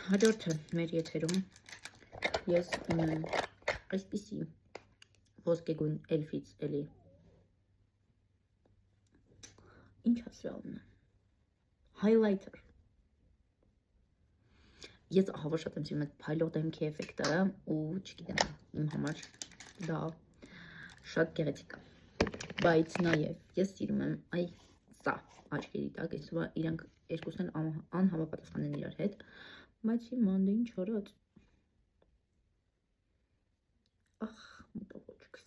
Հաջորդը մեր եթերում ես այսպիսի ոսկեգույն էլֆից էլի ինչ ասրալն է highlighter ես ահավոր շատ եմ սիրում այդ փայլող դեմքի էֆեկտը ու չգիտեմ իմ համար դա շատ գեղեցիկ է բայց նաև ես սիրում եմ այ սա աչքերի տակ այսօր իրանք երկուսն են անհամապատասխան են իրար հետ բայց հիմա դե ինչ արած ախ մտողոջքս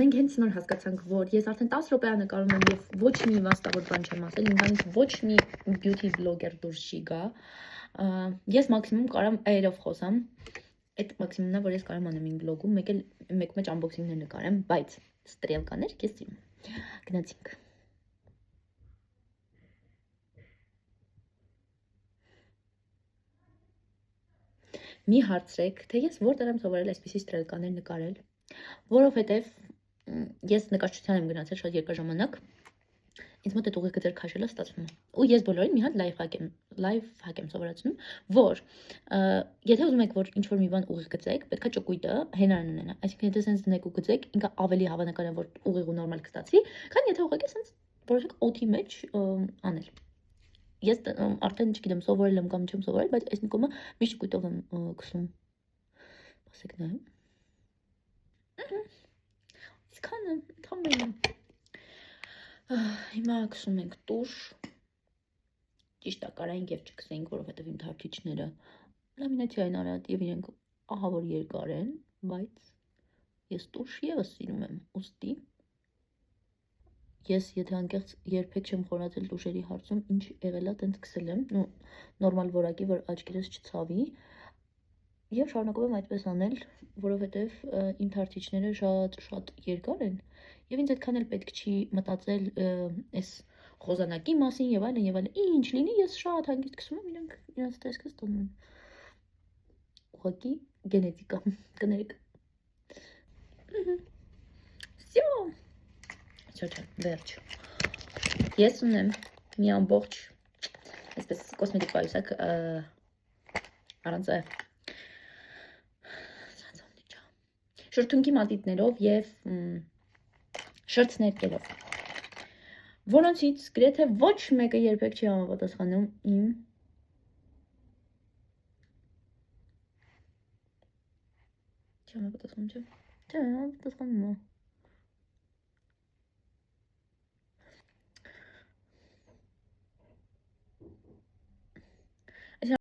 մենք հենց նոր հասկացանք որ ես արդեն 10 րոպե նկարում եմ եւ ոչ մի վաստավոր բան չեմ ասել ինձանից ոչ մի beauty blogger դուրս չի գա ես մաքսիմում կարամ air-ով խոսամ այդ մաքսիմումն է որ ես կարամ անեմ իմ բլոգում մեկ մեջ unboxing-ներ նկարեմ բայց ստրելկաներ ես սիրում գնացինք մի հարցրեք թե ես որտեղ եմ սովորել այսպիսի ստրելկաներ նկարել որովհետև ես նկարչության եմ գնացել շատ երկար ժամանակ ինձ մոտ այդ ուղիղ գծեր քաշելը ստացվում է ու ես բոլորին մի հատ լայֆ հակ եմ սովորացնում որ եթե ուզում եք որ ինչ որ մի բան ուղիղ գծեք պետքա ճկույտը հենարան ունենա այսինքն եթե sense դնեք ու գծեք ինքը ավելի հավանական է որ ուղիղ ու նորմալ կստացվի քան եթե ուղղակի sense որոշեք օդի մեջ անել ես արդեն չգիտեմ սովորել եմ կամ չեմ սովորել բայց այս նկոմը միշտ ճկույտով եմ գցում ասեք նայեմ Իսկանը թամել հիմա գցում ենք տուշ ճիշտ է կարայինք եւ չգցենք որովհետեւ իմ թարթիչները լամինացիա են արած եւ իրենք ահավոր երկար են բայց ես տուշ եւս սիրում եմ ուստի ես եթե անկեղծ երբեք չեմ խորացել տուշերի հարցում ինչ եղել է տենց գցել եմ նո նորմալ որակի որ աչքերս չցավի եւ շարունակում եմ այդպես անել որովհետեւ իմ թարթիչները շատ երկար են եւ ինձ այդքան էլ պետք չի մտածել այս խոզանակի մասին եւ այլն ինչ լինի ես շատ հանգիստ գցում եմ իրանց տեսքը ստանում են ուղղակի գենետիկա կներեք Всё Չա, վերջ ես ունեմ մի ամբողջ այսպես կոսմետիկ պայուսակ առանց շրթունքի մատիտներով եւ շրթներկերով որոնցից գրեթե ոչ մեկը երբեք չի համապատասխանում իմ չհամապատասխանում չէ համապատասխանում է